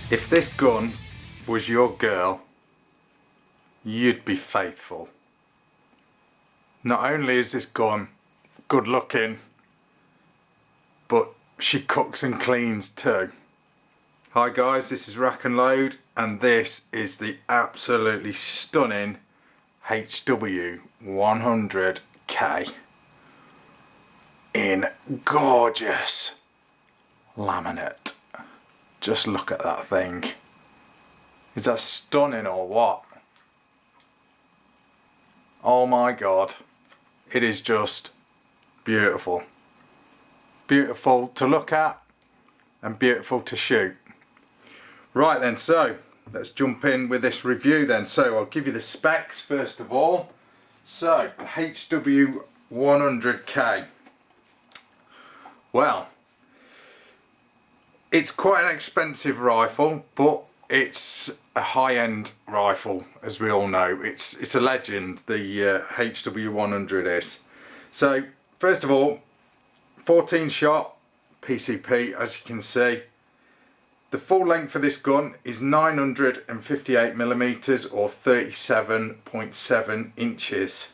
If this gun was your girl, you'd be faithful. Not only is this gun good looking, but she cooks and cleans too. Hi guys, this is RACKNLOAD and this is the absolutely stunning HW100K in gorgeous laminate. Just look at that thing. Is that stunning or what? Oh my god, it is just beautiful. Beautiful to look at and beautiful to shoot. Right then, so let's jump in with this review then. So I'll give you the specs first of all. So the HW100K. Well, it's quite an expensive rifle, but it's a high-end rifle, as we all know. It's a legend, the HW100 is. So first of all, 14 shot PCP, as you can see. The full length for this gun is 958mm or 37.7 inches.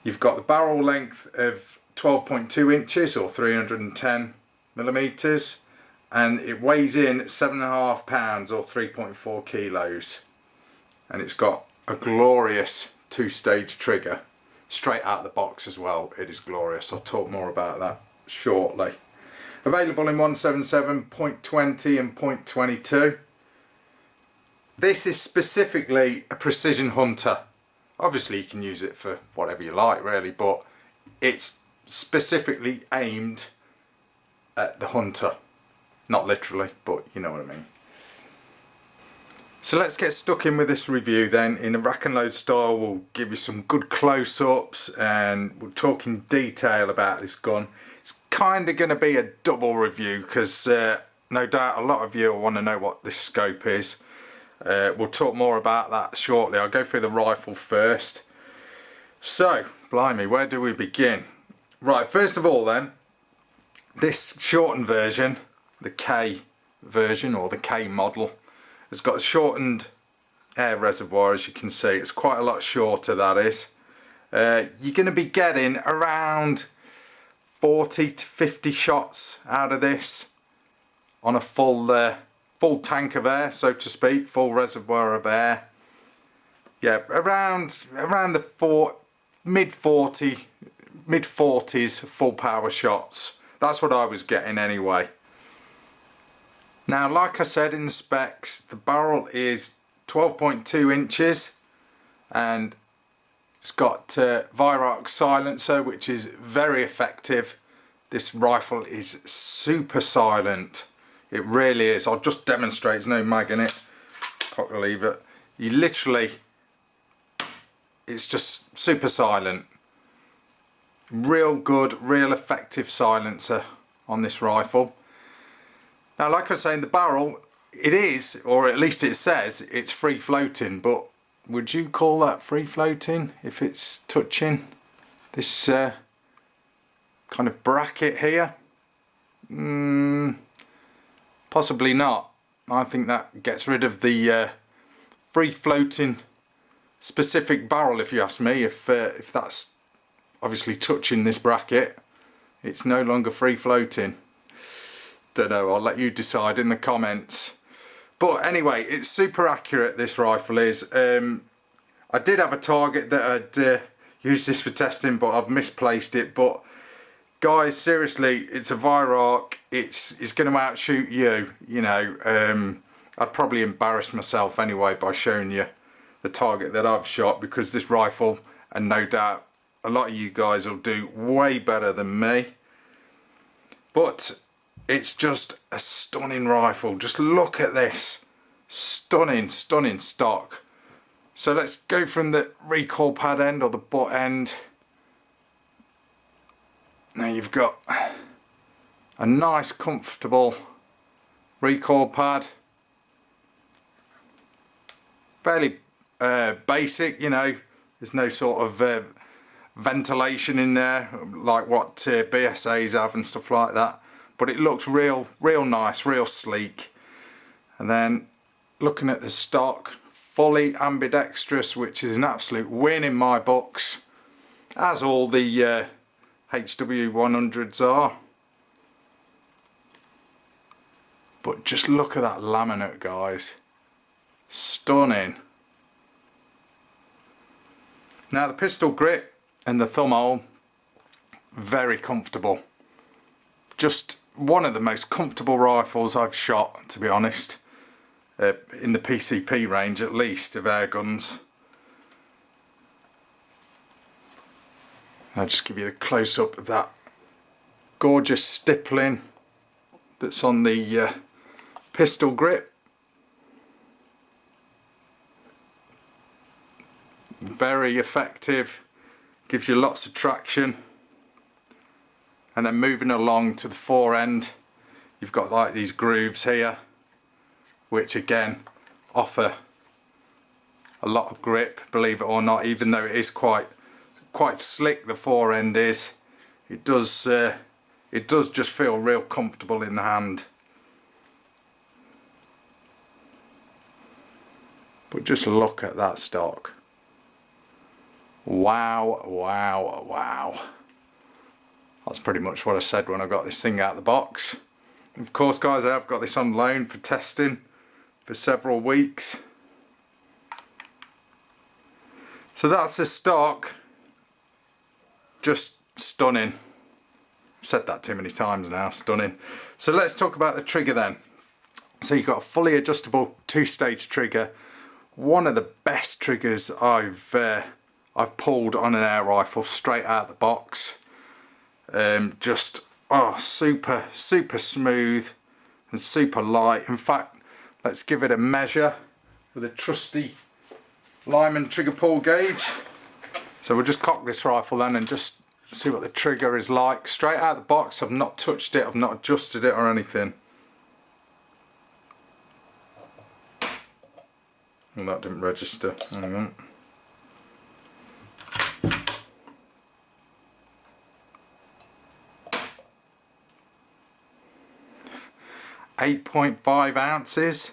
You've got the barrel length of 12.2 inches or 310mm, and it weighs in 7.5 pounds or 3.4 kilos. And it's got a glorious two-stage trigger, straight out of the box as well. It is glorious. I'll talk more about that shortly. Available in 177, .20 and .22. This is specifically a precision hunter. Obviously you can use it for whatever you like really, but it's specifically aimed at the hunter. Not literally, but you know what I mean. So let's get stuck in with this review then. In a RACKNLOAD style, we'll give you some good close-ups and we'll talk in detail about this gun. It's kind of going to be a double review because no doubt a lot of you want to know what this scope is. We'll talk more about that shortly. I'll go through the rifle first. So, blimey, where do we begin? Right, first of all then, this shortened version, the K version or the K model, has got a shortened air reservoir. As you can see, it's quite a lot shorter, that is. You're going to be getting around 40 to 50 shots out of this on a full tank of air, so to speak, full reservoir of air. Yeah, around the mid-40s full power shots. That's what I was getting anyway. Now, like I said in the specs, the barrel is 12.2 inches and it's got Weihrauch silencer, which is very effective. This rifle is super silent. It really is. I'll just demonstrate. There's no mag in it. Pocket lever. You literally, it's just super silent. Real good, real effective silencer on this rifle. Now, like I was saying, the barrel, it is, or at least it says, it's free floating, but would you call that free floating if it's touching this kind of bracket here? Possibly not. I think that gets rid of the free floating specific barrel, if you ask me. If that's obviously touching this bracket, it's no longer free floating. Don't know, I'll let you decide in the comments. But anyway, it's super accurate, this rifle is. I did have a target that I'd use this for testing, but I've misplaced it. But guys, seriously, it's a Weihrauch. It's going to outshoot you. You know, I'd probably embarrass myself anyway by showing you the target that I've shot, because this rifle, and no doubt a lot of you guys will do way better than me. But it's just a stunning rifle. Just look at this. Stunning, stunning stock. So let's go from the recoil pad end or the butt end. Now you've got a nice comfortable recoil pad. Fairly basic, you know. There's no sort of ventilation in there like what BSAs have and stuff like that. But it looks real nice, real sleek. And then looking at the stock, fully ambidextrous, which is an absolute win in my books, as all the HW100s are. But just look at that laminate, guys. Stunning. Now the pistol grip and the thumbhole, very comfortable. Just one of the most comfortable rifles I've shot, to be honest, in the PCP range at least, of air guns. I'll just give you a close-up of that gorgeous stippling that's on the pistol grip. Very effective, gives you lots of traction. And then moving along to the fore end, you've got like these grooves here, which again offer a lot of grip, believe it or not. Even though it is quite slick, the fore end is, it does just feel real comfortable in the hand. But just look at that stock. Wow, wow, wow. That's pretty much what I said when I got this thing out of the box. Of course, guys, I have got this on loan for testing for several weeks. So that's the stock. Just stunning. I've said that too many times now, stunning. So let's talk about the trigger then. So you've got a fully adjustable 2-stage trigger. One of the best triggers I've pulled on an air rifle straight out of the box. Just super smooth and super light. In fact, let's give it a measure with a trusty Lyman trigger pull gauge. So we'll just cock this rifle then and just see what the trigger is like straight out of the box. I've not touched it, I've not adjusted it or anything. Well, that didn't register. Hang on. .5 ounces.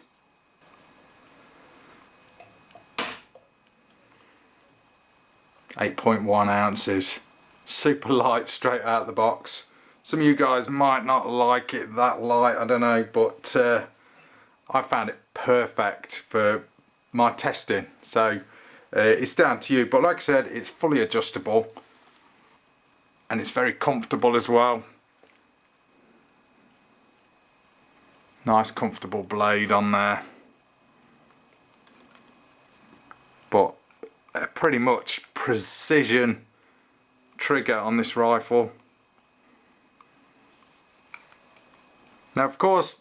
.1 ounces. Super light straight out of the box. Some of you guys might not like it that light, I don't know, but I found it perfect for my testing. So it's down to you, but like I said, it's fully adjustable and it's very comfortable as well. Nice comfortable blade on there, but pretty much precision trigger on this rifle. Now of course,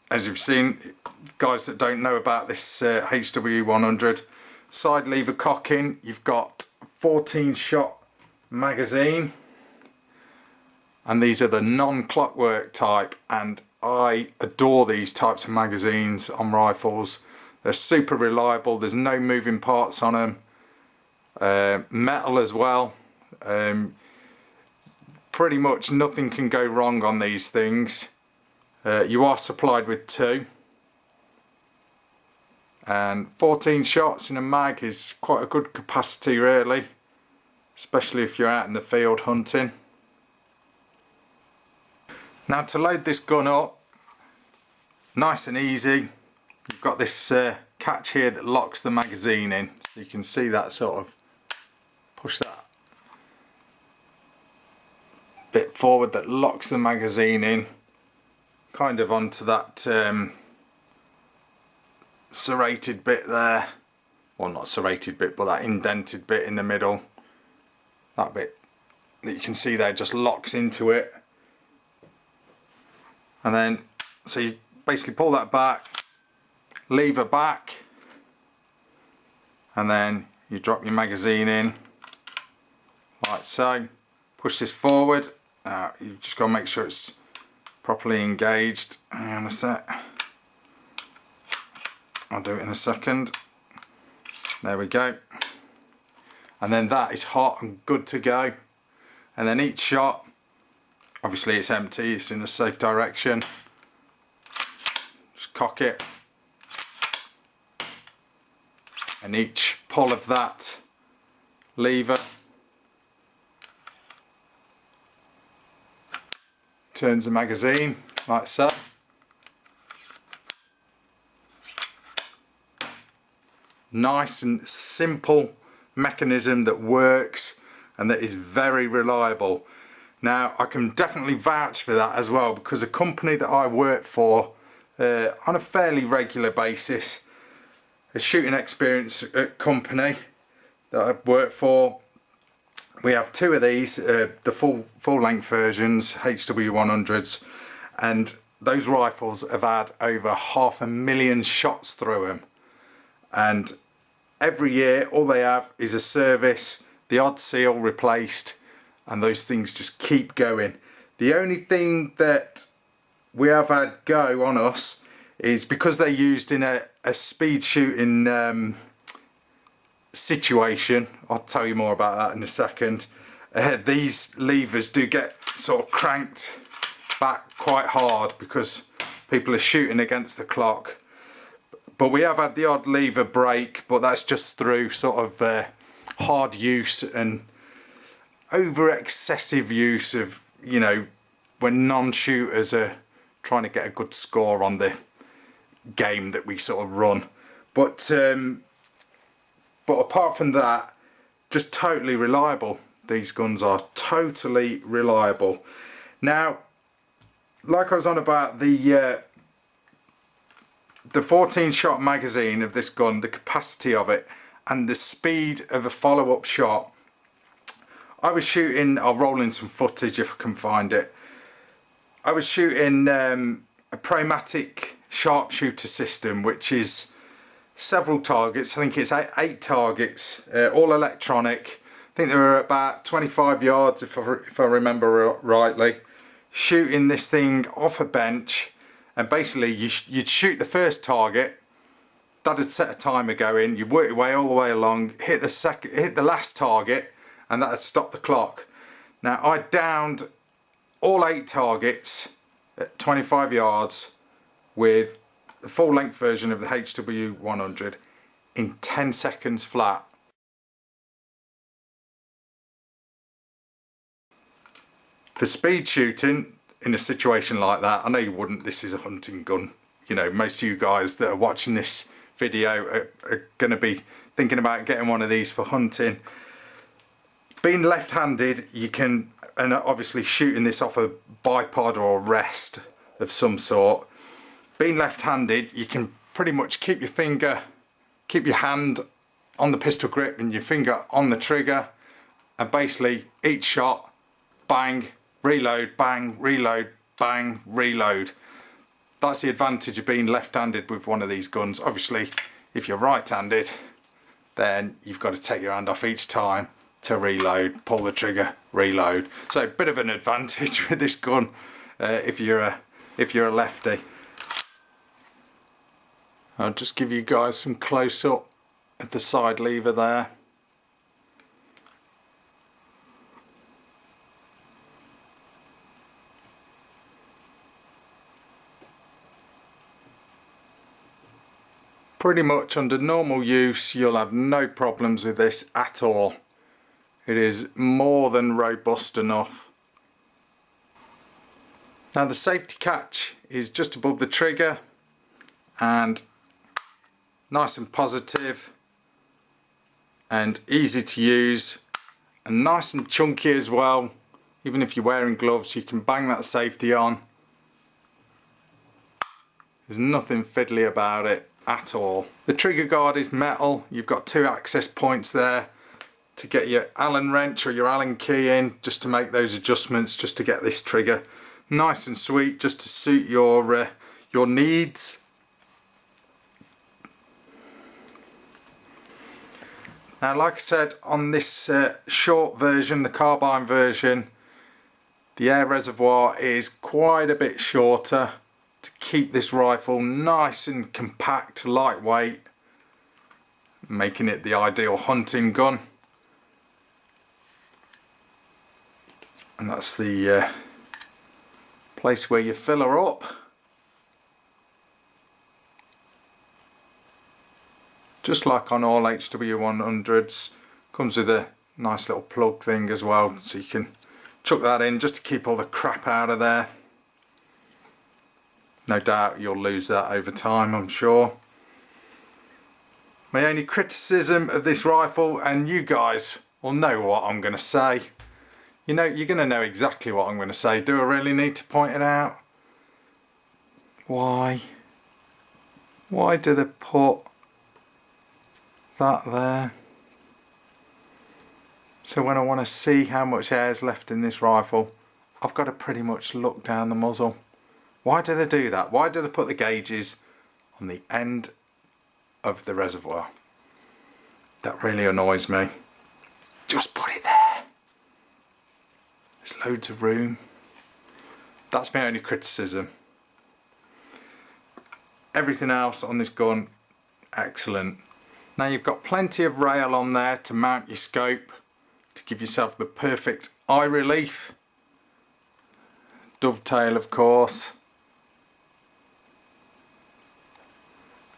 as you've seen, guys that don't know about this HW100, side lever cocking, you've got 14-shot magazine, and these are the non-clockwork type, and I adore these types of magazines on rifles. They're super reliable, there's no moving parts on them. Metal as well. Pretty much nothing can go wrong on these things. You are supplied with 2. And 14 shots in a mag is quite a good capacity really, especially if you're out in the field hunting. Now to load this gun up, nice and easy, you've got this catch here that locks the magazine in, so you can see that sort of push that bit forward that locks the magazine in kind of onto that serrated bit there, well not serrated bit but that indented bit in the middle, that bit that you can see there just locks into it. And then, so you basically pull that back, lever back, and then you drop your magazine in, like so. Push this forward. You just got to make sure it's properly engaged. Hang on a sec. I'll do it in a second. There we go. And then that is hot and good to go. And then each shot, obviously it's empty, it's in a safe direction. Just cock it, and each pull of that lever turns the magazine like so. Nice and simple mechanism that works and that is very reliable. Now I can definitely vouch for that as well, because a company that I work for on a fairly regular basis, a shooting experience company that I work for, we have two of these, the full length versions, HW100s, and those rifles have had over 500,000 shots through them, and every year all they have is a service, the odd seal replaced, and those things just keep going. The only thing that we have had go on us is because they're used in a speed shooting situation. I'll tell you more about that in a second. These levers do get sort of cranked back quite hard because people are shooting against the clock. But we have had the odd lever break, but that's just through sort of hard use and over excessive use of, you know, when non-shooters are trying to get a good score on the game that we sort of run. But apart from that, just totally reliable. These guns are totally reliable. Now, like I was on about the 14 shot magazine of this gun, the capacity of it and the speed of a follow-up shot. I was shooting, I'll roll in some footage if I can find it. I was shooting a pneumatic sharpshooter system, which is several targets. I think it's eight targets, all electronic. I think they were about 25 yards if I remember rightly. Shooting this thing off a bench, and basically you'd shoot the first target, that'd set a timer going, you'd work your way all the way along, hit the last target, and that'd stop the clock. Now I downed all 8 targets at 25 yards with the full length version of the HW100 in 10 seconds flat. For speed shooting in a situation like that, I know you wouldn't, this is a hunting gun. You know, most of you guys that are watching this video are going to be thinking about getting one of these for hunting. Being left-handed, you can, and obviously shooting this off a bipod or a rest of some sort, being left-handed, you can pretty much keep your hand on the pistol grip and your finger on the trigger, and basically each shot, bang, reload, bang, reload, bang, reload. That's the advantage of being left-handed with one of these guns. Obviously, if you're right-handed, then you've got to take your hand off each time to reload, pull the trigger, reload. So a bit of an advantage with this gun if you're a lefty. I'll just give you guys some close-up of the side lever there. Pretty much under normal use you'll have no problems with this at all. It is more than robust enough. Now the safety catch is just above the trigger and nice and positive and easy to use and nice and chunky as well. Even if you're wearing gloves, you can bang that safety on. There's nothing fiddly about it at all. The trigger guard is metal. You've got 2 access points there to get your Allen wrench or your Allen key in, just to make those adjustments, just to get this trigger nice and sweet, just to suit your needs. Now, like I said, on this short version, the carbine version, the air reservoir is quite a bit shorter to keep this rifle nice and compact, lightweight, making it the ideal hunting gun. And that's the place where you fill her up. just like on all HW100s. Comes with a nice little plug thing as well, so you can chuck that in just to keep all the crap out of there. No doubt you'll lose that over time, I'm sure. My only criticism of this rifle, and you guys will know what I'm going to say. You know, you're going to know exactly what I'm going to say. Do I really need to point it out? Why? Why do they put that there? So when I want to see how much air is left in this rifle, I've got to pretty much look down the muzzle. Why do they do that? Why do they put the gauges on the end of the reservoir? That really annoys me. Just put it there. There's loads of room. That's my only criticism. Everything else on this gun, excellent. Now you've got plenty of rail on there to mount your scope, to give yourself the perfect eye relief. Dovetail, of course.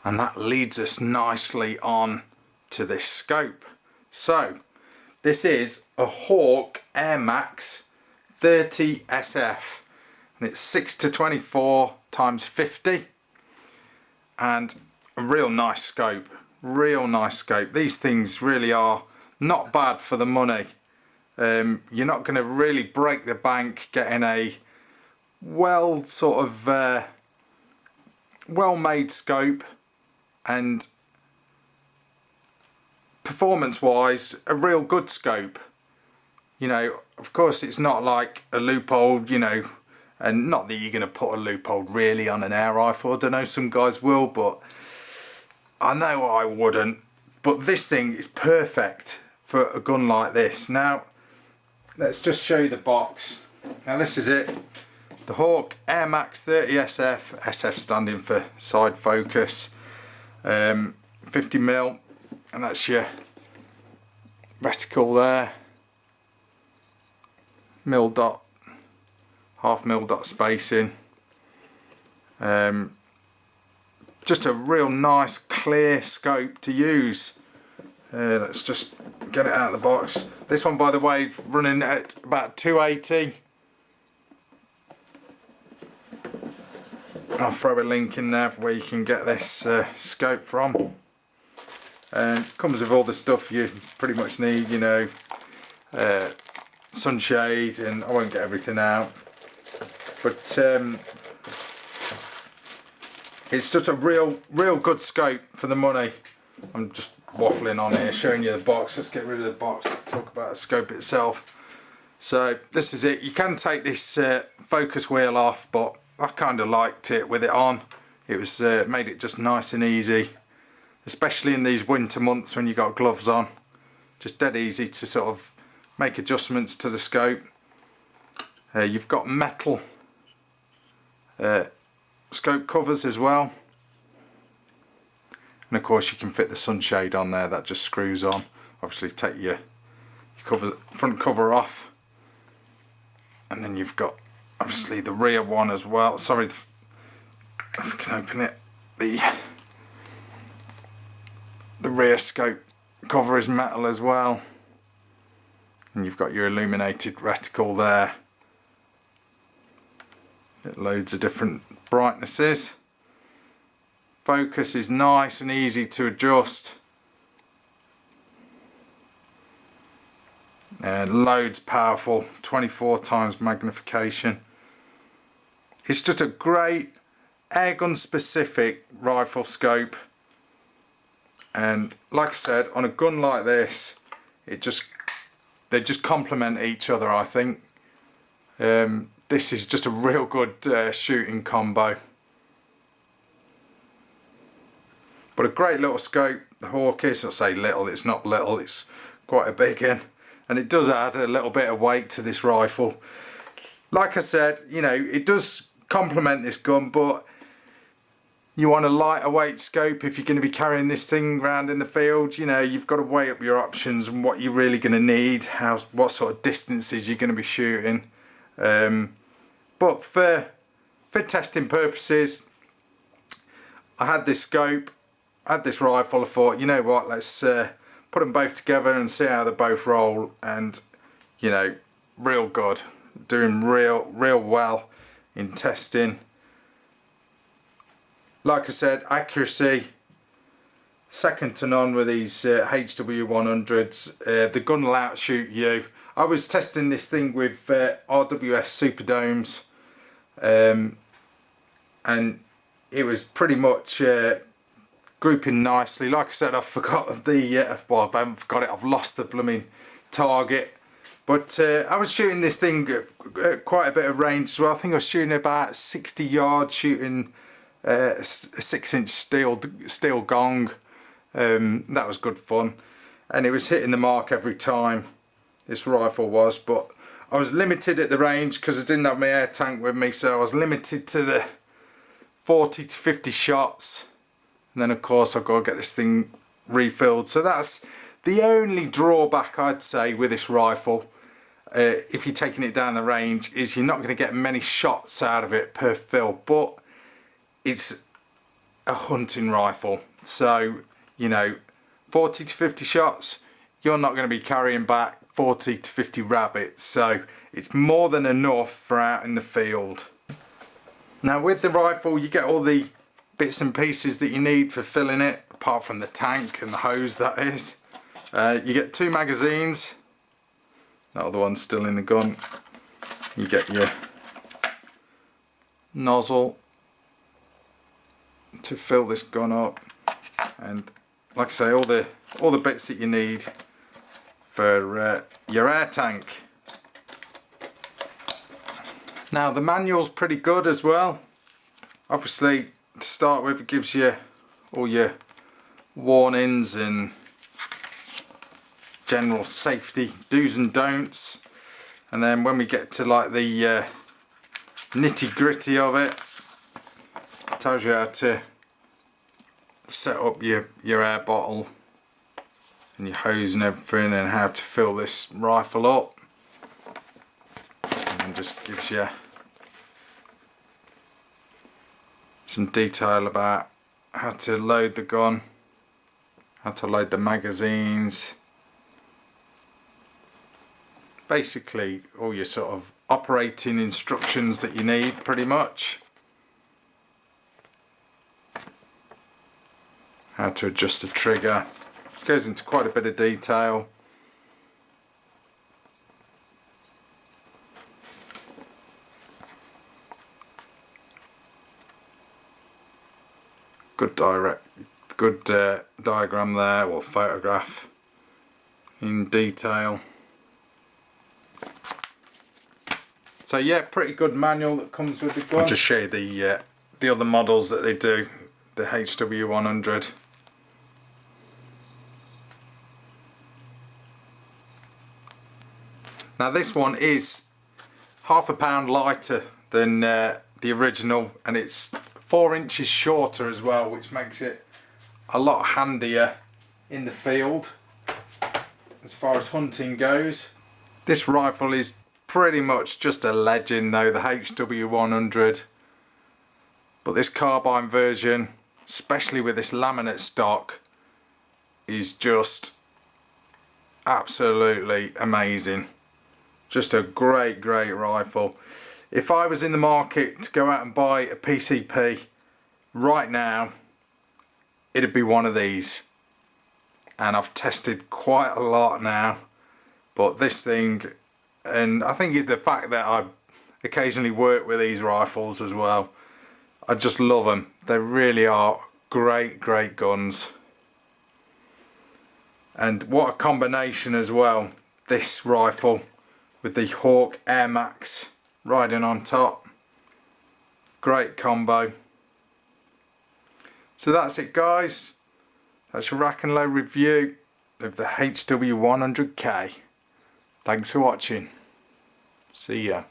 And that leads us nicely on to this scope. So this is a Hawke Airmax 30 SF, and it's 6-24 x 50, and a real nice scope. Real nice scope. These things really are not bad for the money. You're not going to really break the bank getting a well made scope, and performance wise a real good scope. You know, of course it's not like a loophole, you know, and not that you're going to put a loophole really on an air rifle. I don't know, some guys will, but I know I wouldn't. But this thing is perfect for a gun like this. Now let's just show you the box. Now this is it, the Hawke Airmax 30 SF, SF standing for side focus, 50mm, and that's your reticle there, half mil dot spacing. Just a real nice clear scope to use. Let's just get it out of the box. This one, by the way, running at about 280. I'll throw a link in there where you can get this scope from. Comes with all the stuff you pretty much need, you know, sunshade, and I won't get everything out, but it's just a real good scope for the money. I'm just waffling on here showing you the box. Let's get rid of the box, let's talk about the scope itself. So this is it. You can take this focus wheel off, but I kind of liked it with it on. It was made it just nice and easy, especially in these winter months when you got gloves on. Just dead easy to sort of make adjustments to the scope. You've got metal scope covers as well, and of course you can fit the sunshade on there. That just screws on. Obviously take your front cover off, and then you've got obviously the rear one as well. Sorry, if I can open it, the rear scope cover is metal as well, and you've got your illuminated reticle there. It loads of different brightnesses. Focus is nice and easy to adjust, and loads powerful, 24 times magnification. It's just a great airgun specific rifle scope, and like I said, on a gun like this, they just complement each other, I think. This is just a real good shooting combo. But a great little scope, the Hawke is. I say little, it's not little, it's quite a big one, and it does add a little bit of weight to this rifle. Like I said, you know, it does complement this gun, but you want a lighter weight scope if you're going to be carrying this thing around in the field. You know, you've got to weigh up your options and what you're really going to need, what sort of distances you're going to be shooting. But for testing purposes, I had this scope. had this rifle, I thought, you know what, let's put them both together and see how they both roll. And you know, real good, doing real well in testing. Like I said, accuracy second to none with these HW100s. The gun will outshoot you. I was testing this thing with RWS Superdomes, and it was pretty much grouping nicely. Like I said, I forgot the well, I haven't forgot it, I've lost the blooming target. But I was shooting this thing at quite a bit of range as well. I think I was shooting about 60 yards, shooting a 6-inch steel gong. That was good fun, and it was hitting the mark every time, this rifle was. But I was limited at the range because I didn't have my air tank with me, so I was limited to the 40 to 50 shots. And then of course I've got to get this thing refilled. So that's the only drawback I'd say with this rifle, if you're taking it down the range, is you're not going to get many shots out of it per fill. But it's a hunting rifle, so you know, 40 to 50 shots, you're not going to be carrying back 40 to 50 rabbits, so it's more than enough for out in the field. Now with the rifle you get all the bits and pieces that you need for filling it, apart from the tank and the hose, that is. You get 2 magazines, that other one's still in the gun. You get your nozzle to fill this gun up, and like I say, all the bits that you need for your air tank. Now the manual's pretty good as well. Obviously, to start with, it gives you all your warnings and general safety do's and don'ts, and then when we get to like the nitty gritty of it, it tells you how to set up your air bottle and your hose and everything, and how to fill this rifle up, and then just gives you some detail about how to load the gun, how to load the magazines, basically all your sort of operating instructions that you need pretty much. How to adjust the trigger, goes into quite a bit of detail. Good diagram there, or photograph in detail. So yeah, pretty good manual that comes with the gun. I'll just show you the other models that they do, the HW100. Now this one is half a pound lighter than the original, and it's 4 inches shorter as well, which makes it a lot handier in the field as far as hunting goes. This rifle is pretty much just a legend though, the HW100, but this carbine version, especially with this laminate stock, is just absolutely amazing. Just a great rifle. If I was in the market to go out and buy a PCP right now, it'd be one of these. And I've tested quite a lot now, but this thing, and I think it's the fact that I occasionally work with these rifles as well, I just love them. They really are great guns. And what a combination as well, this rifle with the Hawke Airmax riding on top. Great combo. So that's it guys, that's your rack and load review of the HW100K. Thanks for watching, see ya.